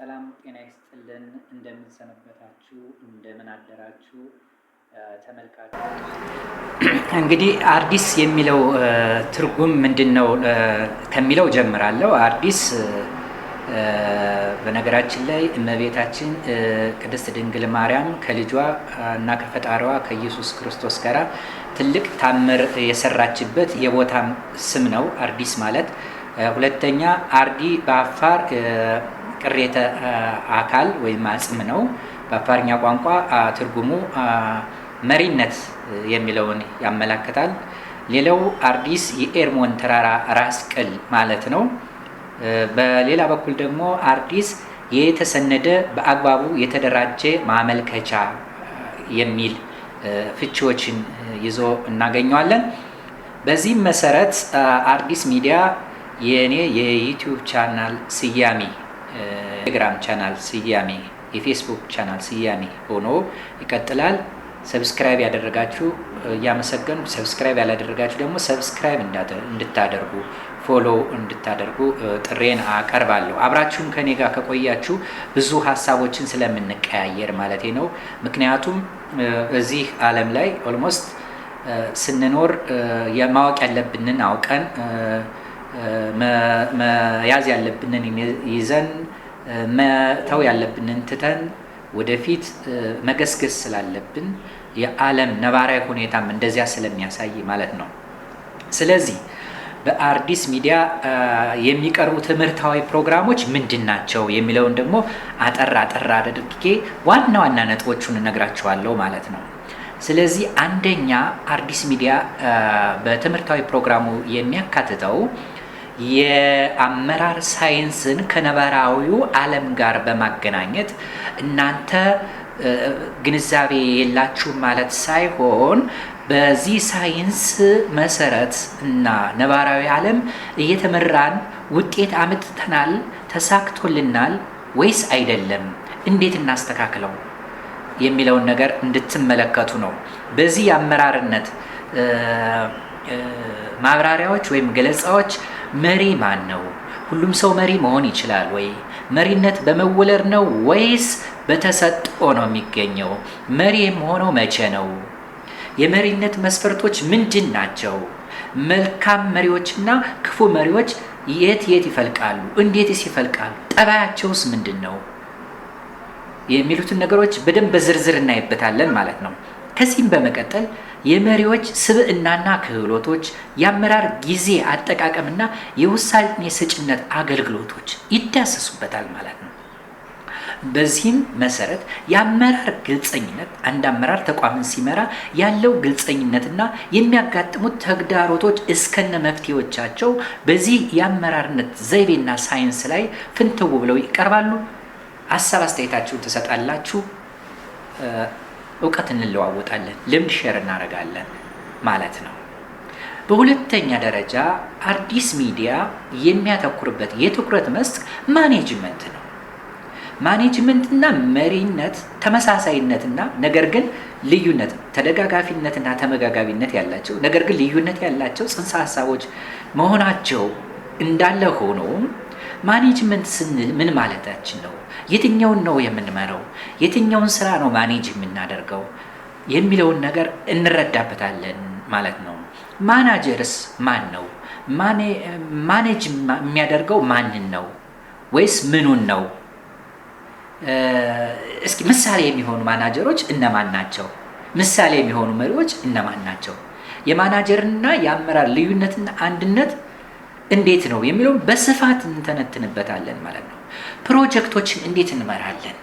ሰላም ጤና ይስጥልን። እንደምን ሰነበታችሁ? እንደምን አደራችሁ ተመልካቾች? እንግዲህ አርዲስ የሚለው ትርጉም ምንድነው ከሚለው ጀምራለሁ። አርዲስ በነገራችን ላይ እመቤታችን ቅድስት ድንግል ማርያም ከልጇ እና ከፈጣሪዋ ከኢየሱስ ክርስቶስ ጋር ትልቅ ታምር የሰራችበት የቦታም ስም ነው አርዲስ ማለት። ሁለተኛ አርዲ በአፋር ቅሬተ አካል ወይም አጽም ነው። በአፋርኛ ቋንቋ ትርጉሙ መሪነት የሚለውን ያመለክታል። ሌላው አርዲስ የኤርሞን ተራራ ራስ ቅል ማለት ነው። በሌላ በኩል ደግሞ አርዲስ የተሰነደ በአግባቡ የተደራጀ ማመልከቻ የሚል ፍቺዎችን ይዞ እናገኘዋለን። በዚህም መሰረት አርዲስ ሚዲያ የኔ የዩቲዩብ ቻናል ስያሜ፣ ቴሌግራም ቻናል ስያሜ፣ የፌስቡክ ቻናል ስያሜ ሆኖ ይቀጥላል። ሰብስክራይብ ያደረጋችሁ እያመሰገንኩ፣ ሰብስክራይብ ያላደረጋችሁ ደግሞ ሰብስክራይብ እንድታደርጉ ፎሎ እንድታደርጉ ጥሬን አቀርባለሁ። አብራችሁም ከኔ ጋር ከቆያችሁ ብዙ ሀሳቦችን ስለምንቀያየር ማለቴ ነው። ምክንያቱም እዚህ ዓለም ላይ ኦልሞስት ስንኖር የማወቅ ያለብንን አውቀን መያዝ ያለብንን ይዘን መተው ያለብንን ትተን ወደፊት መገስገስ ስላለብን የዓለም ነባራዊ ሁኔታም እንደዚያ ስለሚያሳይ ማለት ነው። ስለዚህ በአርዲስ ሚዲያ የሚቀርቡ ትምህርታዊ ፕሮግራሞች ምንድን ናቸው የሚለውን ደግሞ አጠር አድርጌ ዋና ዋና ነጥቦቹን እነግራችኋለሁ ማለት ነው። ስለዚህ አንደኛ አርዲስ ሚዲያ በትምህርታዊ ፕሮግራሙ የሚያካትተው የአመራር ሳይንስን ከነባራዊው ዓለም ጋር በማገናኘት እናንተ ግንዛቤ የላችሁ ማለት ሳይሆን በዚህ ሳይንስ መሰረት እና ነባራዊ ዓለም እየተመራን ውጤት አምጥተናል፣ ተሳክቶልናል ወይስ አይደለም፣ እንዴት እናስተካክለው የሚለውን ነገር እንድትመለከቱ ነው። በዚህ የአመራርነት ማብራሪያዎች ወይም ገለጻዎች መሪ ማን ነው? ሁሉም ሰው መሪ መሆን ይችላል ወይ? መሪነት በመወለድ ነው ወይስ በተሰጥኦ ነው የሚገኘው? መሪ የሆነው መቼ ነው? የመሪነት መስፈርቶች ምንድን ናቸው? መልካም መሪዎችና ክፉ መሪዎች የት ይፈልቃሉ? እንዴትስ ይፈልቃሉ? ጠባያቸውስ ምንድን ነው? የሚሉትን ነገሮች በደንብ በዝርዝር እናይበታለን ማለት ነው። ከዚህም በመቀጠል የመሪዎች ስብዕናና ክህሎቶች፣ የአመራር ጊዜ አጠቃቀምና የውሳኔ ሰጭነት አገልግሎቶች ይዳሰሱበታል ማለት ነው። በዚህም መሰረት የአመራር ግልጸኝነት፣ አንድ አመራር ተቋምን ሲመራ ያለው ግልጸኝነትና የሚያጋጥሙት ተግዳሮቶች እስከነ መፍትሄዎቻቸው በዚህ የአመራርነት ዘይቤና ሳይንስ ላይ ፍንትው ብለው ይቀርባሉ። ሀሳብ አስተያየታችሁን ትሰጣላችሁ። እውቀት እንለዋወጣለን፣ ልምድ ሼር እናደርጋለን ማለት ነው። በሁለተኛ ደረጃ አርዲስ ሚዲያ የሚያተኩርበት የትኩረት መስክ ማኔጅመንት ነው። ማኔጅመንትና መሪነት ተመሳሳይነትና ነገር ግን ልዩነት፣ ተደጋጋፊነትና ተመጋጋቢነት ያላቸው ነገር ግን ልዩነት ያላቸው ጽንሰ ሀሳቦች መሆናቸው እንዳለ ሆኖ ማኔጅመንት ስንል ምን ማለታችን ነው? የትኛውን ነው የምንመራው? የትኛውን ስራ ነው ማኔጅ የምናደርገው የሚለውን ነገር እንረዳበታለን ማለት ነው። ማናጀርስ ማን ነው? ማኔጅ የሚያደርገው ማንን ነው ወይስ ምኑን ነው? እስኪ ምሳሌ የሚሆኑ ማናጀሮች እነማን ናቸው? ምሳሌ የሚሆኑ መሪዎች እነማን ናቸው? የማናጀርና የአመራር ልዩነትና አንድነት እንዴት ነው የሚለውን በስፋት እንተነትንበታለን ማለት ነው። ፕሮጀክቶችን እንዴት እንመራለን?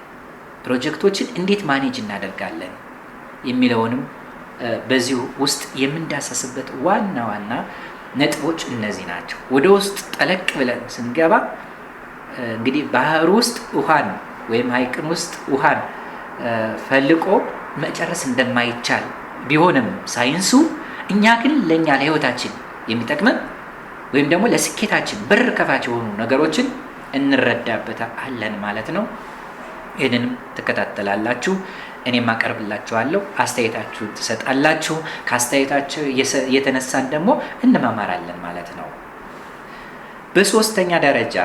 ፕሮጀክቶችን እንዴት ማኔጅ እናደርጋለን የሚለውንም በዚሁ ውስጥ የምንዳሰስበት ዋና ዋና ነጥቦች እነዚህ ናቸው። ወደ ውስጥ ጠለቅ ብለን ስንገባ እንግዲህ ባህር ውስጥ ውሃን ወይም ሐይቅን ውስጥ ውሃን ፈልቆ መጨረስ እንደማይቻል ቢሆንም ሳይንሱ፣ እኛ ግን ለእኛ ለህይወታችን የሚጠቅመን ወይም ደግሞ ለስኬታችን በር ከፋች የሆኑ ነገሮችን እንረዳበታለን ማለት ነው። ይህንንም ትከታተላላችሁ፣ እኔም አቀርብላችኋለሁ፣ አስተያየታችሁን ትሰጣላችሁ። ከአስተያየታችሁ የተነሳን ደግሞ እንመማራለን ማለት ነው። በሶስተኛ ደረጃ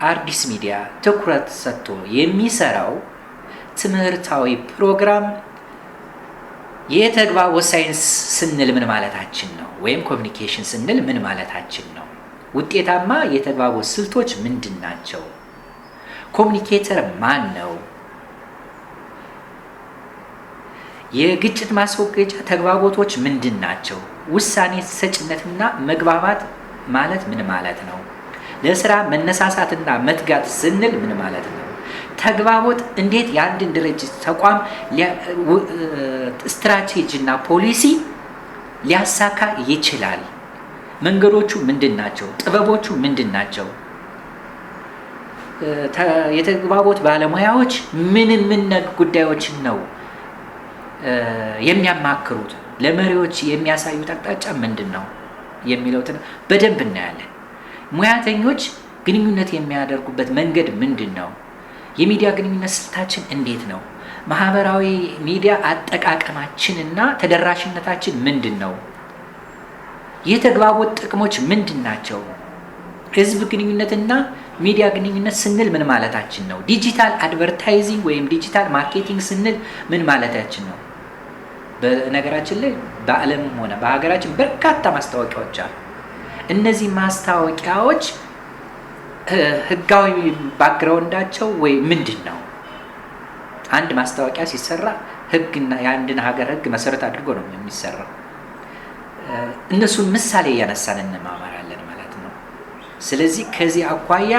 አዲስ ሚዲያ ትኩረት ሰጥቶ የሚሰራው ትምህርታዊ ፕሮግራም የተግባቦት ሳይንስ ስንል ምን ማለታችን ነው? ወይም ኮሚኒኬሽን ስንል ምን ማለታችን ነው? ውጤታማ የተግባቦት ስልቶች ምንድን ናቸው? ኮሚኒኬተር ማን ነው? የግጭት ማስወገጃ ተግባቦቶች ምንድን ናቸው? ውሳኔ ሰጭነትና መግባባት ማለት ምን ማለት ነው? ለስራ መነሳሳትና መትጋት ስንል ምን ማለት ነው? ተግባቦት እንዴት የአንድን ድርጅት ተቋም ስትራቴጂና ፖሊሲ ሊያሳካ ይችላል? መንገዶቹ ምንድን ናቸው? ጥበቦቹ ምንድን ናቸው? የተግባቦት ባለሙያዎች ምን ጉዳዮችን ነው የሚያማክሩት? ለመሪዎች የሚያሳዩት አቅጣጫ ምንድን ነው የሚለውትን በደንብ እናያለን። ሙያተኞች ግንኙነት የሚያደርጉበት መንገድ ምንድን ነው? የሚዲያ ግንኙነት ስልታችን እንዴት ነው? ማህበራዊ ሚዲያ አጠቃቀማችንና ተደራሽነታችን ምንድን ነው? የተግባቦት ጥቅሞች ምንድን ናቸው? ህዝብ ግንኙነትና ሚዲያ ግንኙነት ስንል ምን ማለታችን ነው? ዲጂታል አድቨርታይዚንግ ወይም ዲጂታል ማርኬቲንግ ስንል ምን ማለታችን ነው? በነገራችን ላይ በዓለምም ሆነ በሀገራችን በርካታ ማስታወቂያዎች አሉ። እነዚህ ማስታወቂያዎች ህጋዊ ባክግራውንዳቸው ወይ ምንድን ነው? አንድ ማስታወቂያ ሲሰራ ህግና የአንድን ሀገር ህግ መሰረት አድርጎ ነው የሚሰራው። እነሱን ምሳሌ እያነሳን እንማማራለን ማለት ነው። ስለዚህ ከዚህ አኳያ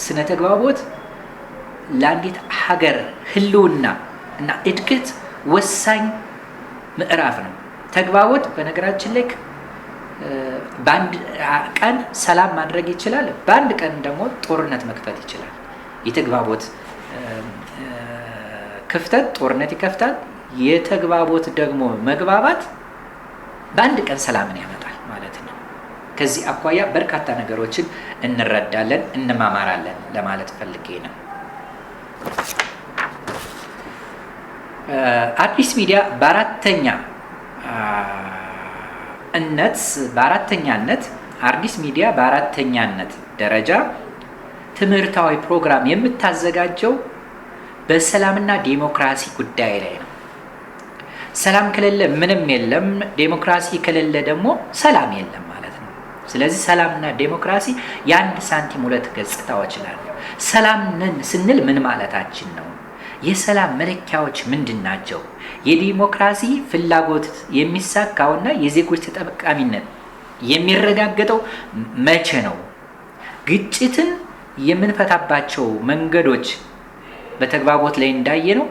ስነ ተግባቦት ለአንዲት ሀገር ህልውና እና እድገት ወሳኝ ምዕራፍ ነው። ተግባቦት በነገራችን ላይ በአንድ ቀን ሰላም ማድረግ ይችላል፣ በአንድ ቀን ደግሞ ጦርነት መክፈት ይችላል። የተግባቦት ክፍተት ጦርነት ይከፍታል። የተግባቦት ደግሞ መግባባት በአንድ ቀን ሰላምን ያመጣል ማለት ነው። ከዚህ አኳያ በርካታ ነገሮችን እንረዳለን፣ እንማማራለን ለማለት ፈልጌ ነው። አዲስ ሚዲያ በአራተኛነት አዲስ ሚዲያ በአራተኛነት ደረጃ ትምህርታዊ ፕሮግራም የምታዘጋጀው በሰላምና ዲሞክራሲ ጉዳይ ላይ ነው። ሰላም ከሌለ ምንም የለም፣ ዲሞክራሲ ከሌለ ደግሞ ሰላም የለም ማለት ነው። ስለዚህ ሰላምና ዲሞክራሲ የአንድ ሳንቲም ሁለት ገጽታዎች ናቸው። ሰላም ነን ስንል ምን ማለታችን ነው? የሰላም መለኪያዎች ምንድን ናቸው? የዲሞክራሲ ፍላጎት የሚሳካውና የዜጎች ተጠቃሚነት የሚረጋገጠው መቼ ነው? ግጭትን የምንፈታባቸው መንገዶች በተግባቦት ላይ እንዳየ ነው።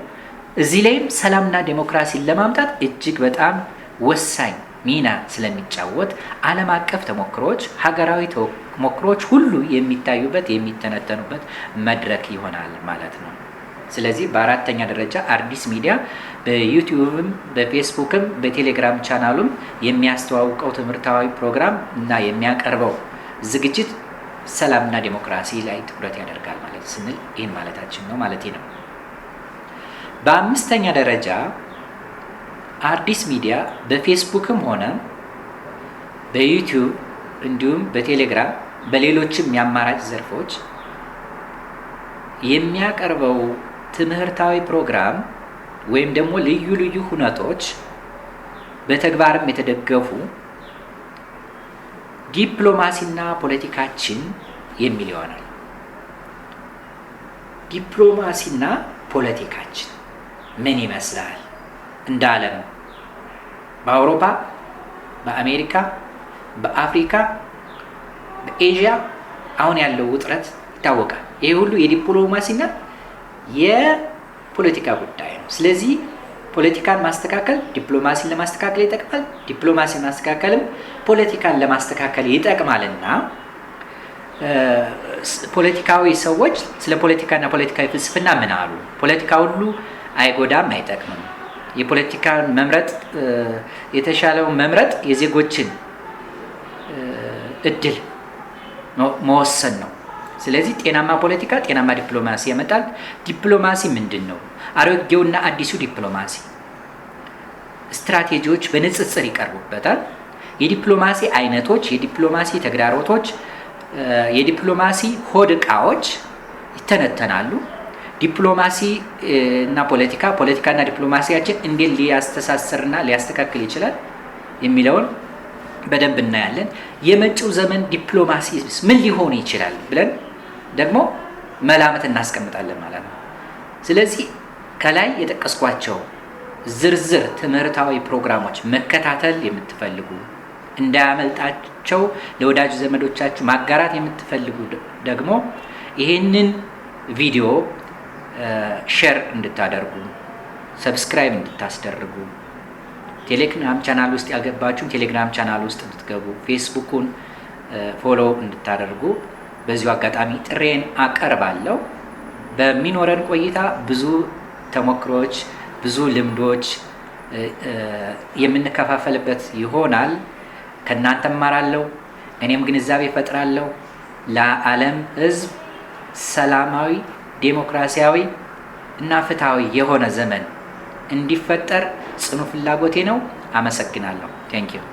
እዚህ ላይም ሰላምና ዲሞክራሲን ለማምጣት እጅግ በጣም ወሳኝ ሚና ስለሚጫወት ዓለም አቀፍ ተሞክሮች፣ ሀገራዊ ተሞክሮች ሁሉ የሚታዩበት የሚተነተኑበት መድረክ ይሆናል ማለት ነው። ስለዚህ በአራተኛ ደረጃ አዲስ ሚዲያ በዩቲዩብም በፌስቡክም በቴሌግራም ቻናሉም የሚያስተዋውቀው ትምህርታዊ ፕሮግራም እና የሚያቀርበው ዝግጅት ሰላምና ዲሞክራሲ ላይ ትኩረት ያደርጋል ማለት ስንል ይህን ማለታችን ነው ማለት ነው። በአምስተኛ ደረጃ አዲስ ሚዲያ በፌስቡክም ሆነ በዩቲዩብ እንዲሁም በቴሌግራም በሌሎችም የአማራጭ ዘርፎች የሚያቀርበው ትምህርታዊ ፕሮግራም ወይም ደግሞ ልዩ ልዩ ሁነቶች በተግባርም የተደገፉ ዲፕሎማሲና ፖለቲካችን የሚል ይሆናል። ዲፕሎማሲና ፖለቲካችን ምን ይመስላል? እንደ ዓለም በአውሮፓ፣ በአሜሪካ፣ በአፍሪካ፣ በኤዥያ አሁን ያለው ውጥረት ይታወቃል። ይሄ ሁሉ የዲፕሎማሲና የፖለቲካ ጉዳይ ነው። ስለዚህ ፖለቲካን ማስተካከል ዲፕሎማሲን ለማስተካከል ይጠቅማል፣ ዲፕሎማሲን ማስተካከልም ፖለቲካን ለማስተካከል ይጠቅማልና ፖለቲካዊ ሰዎች ስለ ፖለቲካና ፖለቲካዊ ፍልስፍና ምን አሉ? ፖለቲካ ሁሉ አይጎዳም፣ አይጠቅምም። የፖለቲካን መምረጥ የተሻለውን መምረጥ የዜጎችን እድል መወሰን ነው። ስለዚህ ጤናማ ፖለቲካ ጤናማ ዲፕሎማሲ ያመጣል። ዲፕሎማሲ ምንድን ነው? አሮጌውና አዲሱ ዲፕሎማሲ ስትራቴጂዎች በንጽጽር ይቀርቡበታል። የዲፕሎማሲ አይነቶች፣ የዲፕሎማሲ ተግዳሮቶች የዲፕሎማሲ ሆድ ዕቃዎች ይተነተናሉ። ዲፕሎማሲ እና ፖለቲካና ዲፕሎማሲያችን እንዴት ሊያስተሳሰርና ሊያስተካክል ይችላል የሚለውን በደንብ እናያለን። የመጪው ዘመን ዲፕሎማሲ ምን ሊሆን ይችላል ብለን ደግሞ መላምት እናስቀምጣለን ማለት ነው። ስለዚህ ከላይ የጠቀስኳቸው ዝርዝር ትምህርታዊ ፕሮግራሞች መከታተል የምትፈልጉ እንዳያመልጣቸው ለወዳጅ ዘመዶቻችሁ ማጋራት የምትፈልጉ ደግሞ ይህንን ቪዲዮ ሼር እንድታደርጉ፣ ሰብስክራይብ እንድታስደርጉ፣ ቴሌግራም ቻናል ውስጥ ያልገባችሁ ቴሌግራም ቻናል ውስጥ እንድትገቡ፣ ፌስቡኩን ፎሎ እንድታደርጉ በዚሁ አጋጣሚ ጥሬን አቀርባለሁ። በሚኖረን ቆይታ ብዙ ተሞክሮች፣ ብዙ ልምዶች የምንከፋፈልበት ይሆናል። ከእናንተ እማራለሁ፣ እኔም ግንዛቤ እፈጥራለሁ። ለዓለም ሕዝብ ሰላማዊ፣ ዴሞክራሲያዊ እና ፍትሃዊ የሆነ ዘመን እንዲፈጠር ጽኑ ፍላጎቴ ነው። አመሰግናለሁ። ቴንኪው